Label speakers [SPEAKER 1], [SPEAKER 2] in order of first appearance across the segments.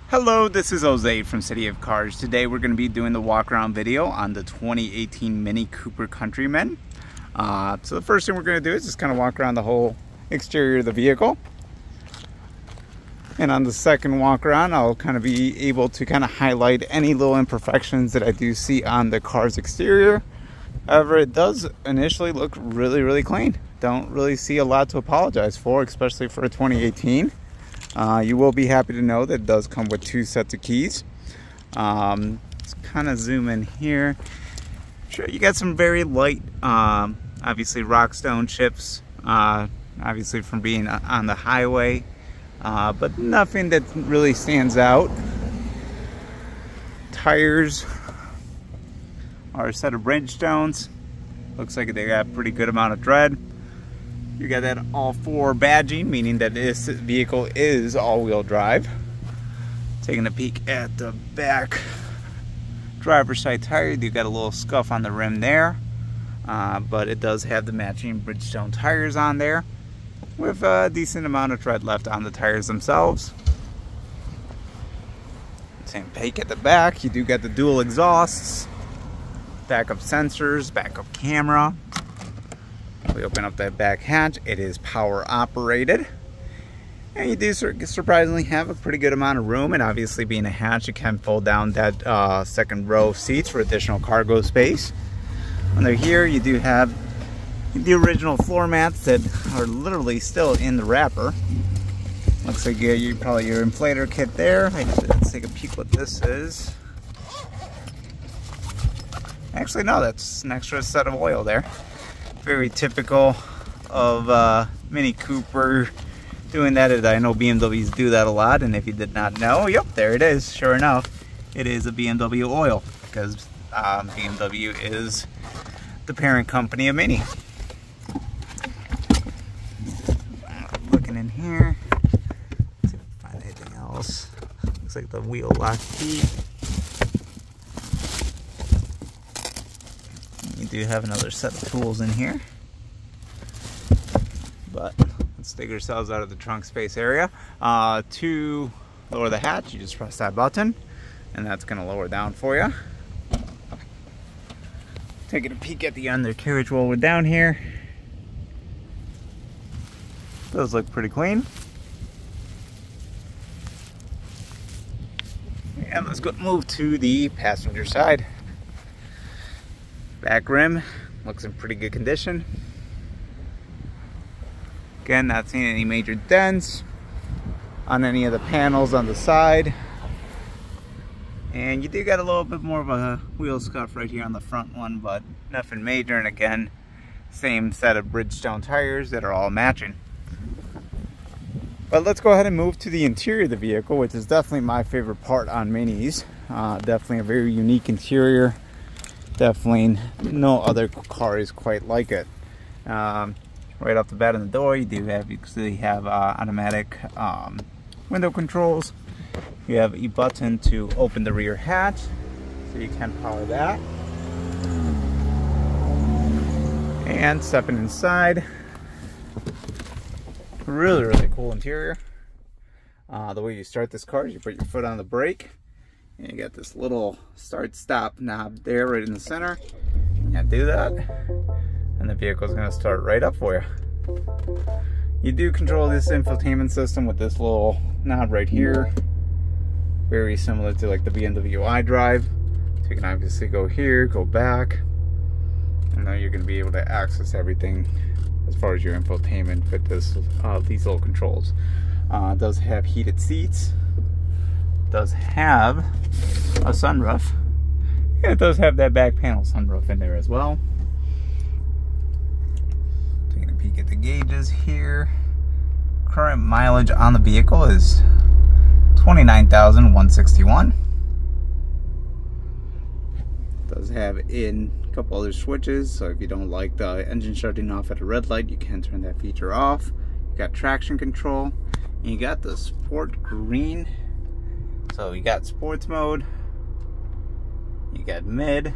[SPEAKER 1] Hello, this is Jose from City of Cars. Today we're going to be doing the walk around video on the 2018 Mini Cooper Countryman. So the first thing we're going to do is just kind of walk around the whole exterior of the vehicle. And on the second walk around, I'll kind of be able to kind of highlight any little imperfections that I do see on the car's exterior. However, it does initially look really clean. Don't really see a lot to apologize for, especially for a 2018. You will be happy to know that it does come with 2 sets of keys. Let's kind of zoom in here. Sure, you got some very light, obviously rockstone chips, obviously from being on the highway, but nothing that really stands out. Tires are a set of Bridgestones. Looks like they got a pretty good amount of tread. You got that all-4 badging, meaning that this vehicle is all-wheel drive. Taking a peek at the back driver's side tire, you got a little scuff on the rim there, but it does have the matching Bridgestone tires on there, with a decent amount of tread left on the tires themselves. Same peak at the back. You do got the dual exhausts, backup sensors, backup camera. We open up that back hatch. It is power operated, and you do surprisingly have a pretty good amount of room. And obviously, being a hatch, you can fold down that second row of seats for additional cargo space. Under here, you do have the original floor mats that are literally still in the wrapper. Looks like you probably your inflator kit there. Actually, let's take a peek what this is. Actually, no, that's an extra set of oil there. Very typical of Mini Cooper doing that. I know BMWs do that a lot, and if you did not know, yep, there it is. Sure enough, it is a BMW oil, because BMW is the parent company of Mini. Looking in here, let's see if we can find anything else. Looks like the wheel lock key. You do have another set of tools in here, but let's dig ourselves out of the trunk space area. To lower the hatch, you just press that button, and that's going to lower down for you. Taking a peek at the undercarriage while we're down here. Those look pretty clean. And let's go move to the passenger side. Back rim looks in pretty good condition. Again, not seeing any major dents on any of the panels on the side. And you do got a little bit more of a wheel scuff right here on the front one, but nothing major. And again, same set of Bridgestone tires that are all matching. But let's go ahead and move to the interior of the vehicle, which is definitely my favorite part on Minis. Definitely a very unique interior. Definitely no other car is quite like it. Right off the bat in the door, you do have automatic window controls. You have a button to open the rear hatch, so you can power that. And stepping inside, really cool interior. The way you start this car is you put your foot on the brake. And you got this little start-stop knob there right in the center. You do that, and the vehicle's gonna start right up for you. You do control this infotainment system with this little knob right here. Very similar to like the BMW iDrive. So you can obviously go here, go back, and now you're gonna be able to access everything as far as your infotainment with this these little controls. It does have heated seats. Does have a sunroof, and it does have that back panel sunroof in there as well. Taking a peek at the gauges here. Current mileage on the vehicle is 29,161. Does have in a couple other switches, so if you don't like the engine shutting off at a red light, you can turn that feature off. You got traction control, and you got the sport green. So you got sports mode, you got mid,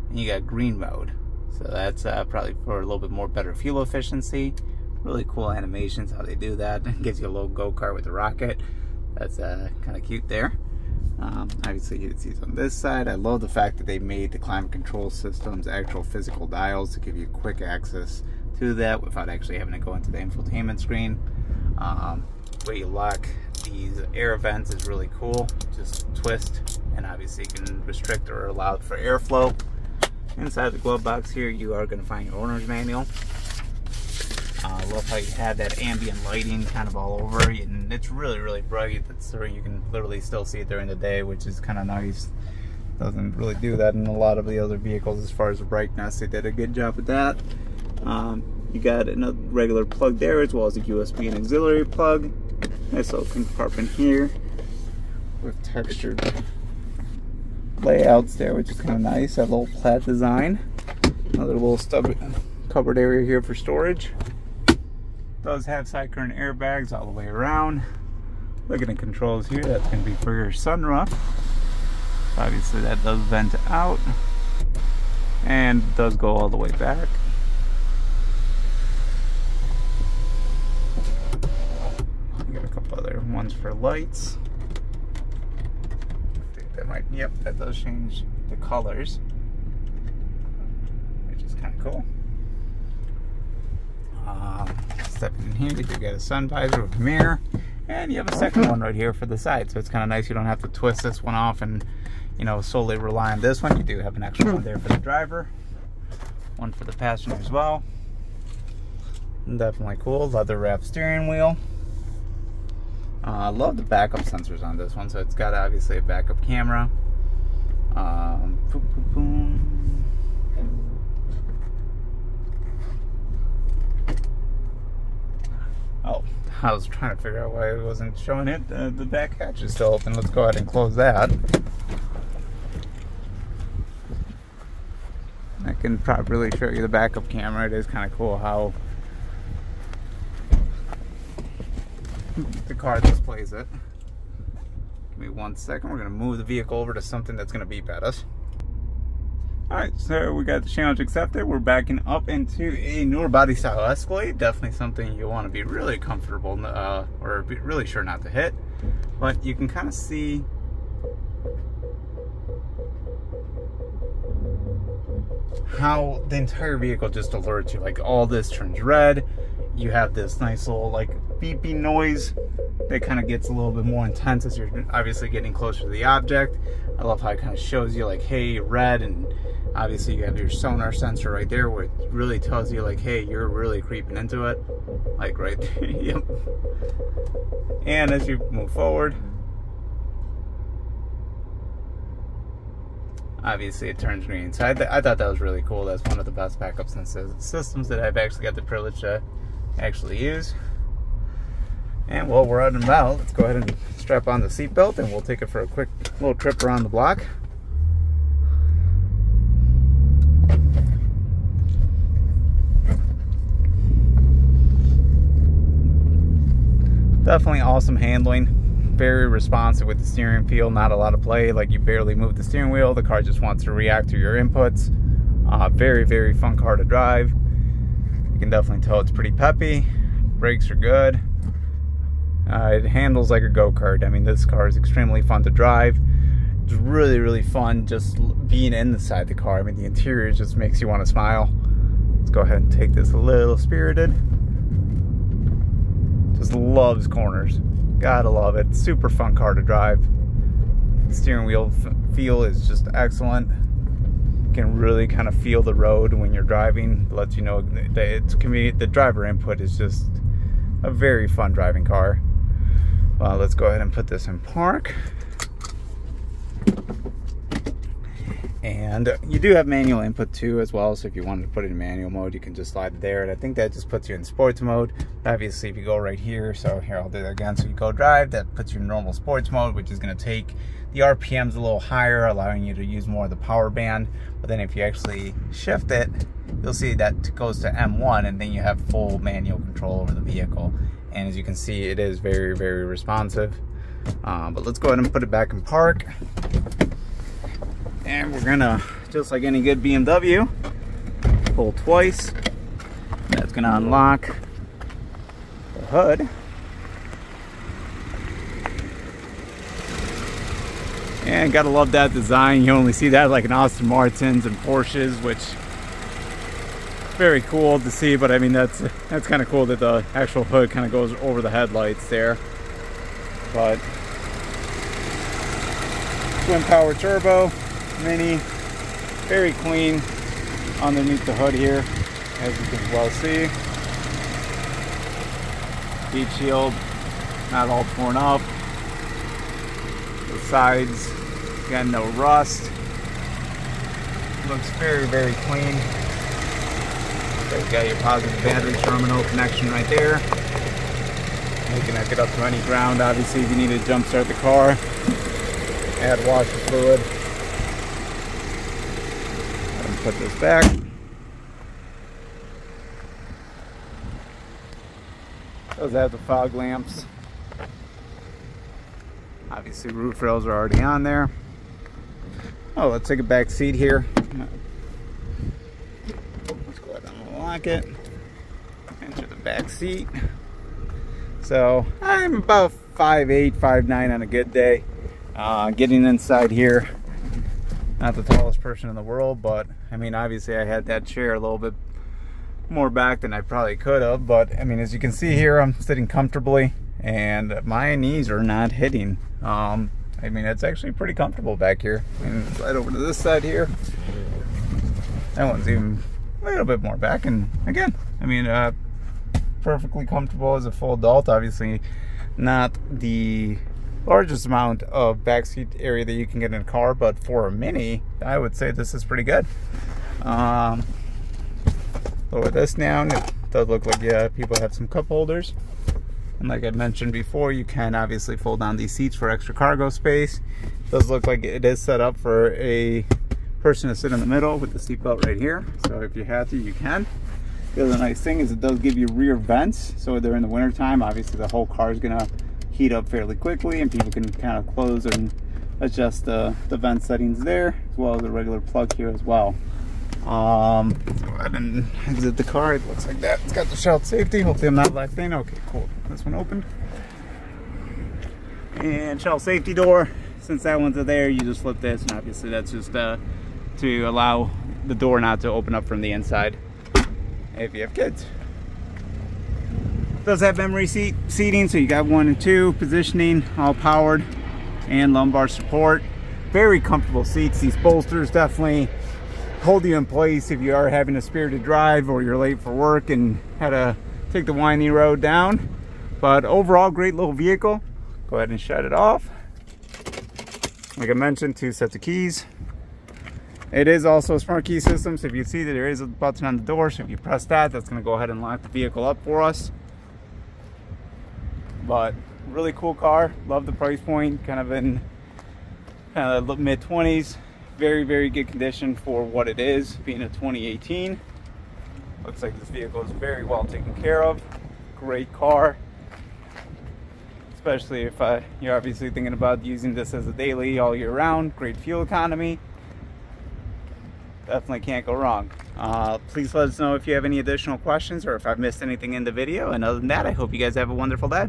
[SPEAKER 1] and you got green mode. So that's probably for a little bit more better fuel efficiency. Really cool animations how they do that. It gives you a little go-kart with the rocket. That's kind of cute there. Obviously heated seats on this side. I love the fact that they made the climate control systems actual physical dials to give you quick access to that without actually having to go into the infotainment screen. Way you lock these air vents is really cool. Just twist, and obviously you can restrict or allow for airflow. Inside the glove box here, you are going to find your owner's manual. I love how you have that ambient lighting kind of all over, and it's really bright. So you can literally still see it during the day, which is kind of nice. Doesn't really do that in a lot of the other vehicles as far as the brightness. They did a good job with that. You got a regular plug there, as well as a USB and auxiliary plug. Nice little compartment here with textured layouts there, which is kind of nice. That little plaid design. Another little cupboard area here for storage. Does have side current airbags all the way around. Look at the controls here. That's going to be for your sunroof. Obviously that does vent out and does go all the way back. You got a couple other ones for lights. I think that might, yep, that does change the colors, which is kind of cool. Stepping in here, you do get a sun visor with a mirror, and you have a second one right here for the side, so it's kind of nice. You don't have to twist this one off and, you know, solely rely on this one. You do have an extra one there for the driver, one for the passenger as well. Definitely cool. Leather wrapped steering wheel. I love the backup sensors on this one. So it's got obviously a backup camera. Oh, I was trying to figure out why it wasn't showing it. The back hatch is still open. Let's go ahead and close that. I can probably show you the backup camera. It is kind of cool how the car displays it. Give me 1 second. We're going to move the vehicle over to something that's going to beep at us. Alright, so we got the challenge accepted. We're backing up into a newer body style Escalade. Definitely something you want to be really comfortable or be really sure not to hit. But you can kind of see how the entire vehicle just alerts you. Like, all this turns red. You have this nice little like beeping noise that kind of gets a little bit more intense as you're obviously getting closer to the object. I love how it kind of shows you like, hey, red, and obviously you have your sonar sensor right there where it really tells you like, hey, you're really creeping into it. Like right there. Yep. And as you move forward, obviously it turns green. So I thought that was really cool. That's one of the best backup systems that I've actually got the privilege to actually use. And while we're out and about, let's go ahead and strap on the seatbelt and we'll take it for a quick little trip around the block. Definitely awesome handling, very responsive with the steering feel, not a lot of play, like you barely move the steering wheel, the car just wants to react to your inputs. Very fun car to drive. You can definitely tell it's pretty peppy. Brakes are good. It handles like a go-kart. I mean, this car is extremely fun to drive. It's really fun just being inside the car. I mean, the interior just makes you want to smile. Let's go ahead and take this a little spirited. Just loves corners. Gotta love it. Super fun car to drive. The steering wheel feel is just excellent. You can really kind of feel the road when you're driving. It lets you know that it's convenient. The driver input is just a very fun driving car. Let's go ahead and put this in park. And you do have manual input too as well, so if you wanted to put it in manual mode, you can just slide it there, and I think that just puts you in sports mode. Obviously, if you go right here, so here, I'll do that again. So you go drive, that puts you in normal sports mode, which is going to take the RPMs a little higher, allowing you to use more of the power band. But then if you actually shift it, you'll see that goes to M1, and then you have full manual control over the vehicle. And as you can see, it is very responsive. But let's go ahead and put it back in park. And we're gonna, just like any good BMW, pull twice. That's gonna unlock the hood. And gotta love that design. You only see that like in Aston Martins and Porsches, which very cool to see. But I mean, that's kind of cool that the actual hood kind of goes over the headlights there. But twin power turbo, mini, very clean underneath the hood here, as you can well see. Heat shield, not all torn up. The sides, again, no rust. Looks very, very clean. So you got your positive battery terminal connection right there. You can hook it up to any ground. Obviously, if you need to jump start the car, add washer fluid. Let me put this back. Does have the fog lamps. Obviously, roof rails are already on there. Oh, let's take a back seat here. Let's go ahead and unlock it. Enter the back seat. So I'm about 5'8", 5'9" on a good day. Getting inside here, not the tallest person in the world, but I mean, obviously I had that chair a little bit more back than I probably could have, but I mean, as you can see here, I'm sitting comfortably and my knees are not hitting. I mean, it's actually pretty comfortable back here. And slide over to this side here, that one's even a little bit more back, and again, I mean, perfectly comfortable as a full adult. Obviously not the largest amount of backseat area that you can get in a car, but for a mini, I would say this is pretty good. Lower this down. It does look like, yeah, people have some cup holders. And like I mentioned before, you can obviously fold down these seats for extra cargo space. It does look like it is set up for a person to sit in the middle with the seatbelt right here. So if you have to, you can. The other nice thing is it does give you rear vents. So during the winter time, obviously the whole car is gonna heat up fairly quickly, and people can kind of close and adjust the vent settings there, as well as a regular plug here as well. Go ahead and exit the car. It looks like that. It's got the child safety. Hopefully I'm not left in. Okay, cool. This one opened. And child safety door. Since that one's there, you just flip this, and obviously that's just to allow the door not to open up from the inside if you have kids. It does have memory seating, so you got 1 and 2 positioning, all powered, and lumbar support. Very comfortable seats. These bolsters definitely hold you in place if you are having a spirited drive or you're late for work and had to take the winding road down. But overall, great little vehicle. Go ahead and shut it off. Like I mentioned, 2 sets of keys. It is also a smart key system, so if you see that there is a button on the door, so if you press that, that's going to go ahead and lock the vehicle up for us. But really cool car. Love the price point, kind of in the mid-20s. Very, very good condition for what it is, being a 2018. Looks like this vehicle is very well taken care of. Great car, especially if you're obviously thinking about using this as a daily all year round. Great fuel economy. Definitely can't go wrong. Please let us know if you have any additional questions or if I've missed anything in the video. And other than that, I hope you guys have a wonderful day.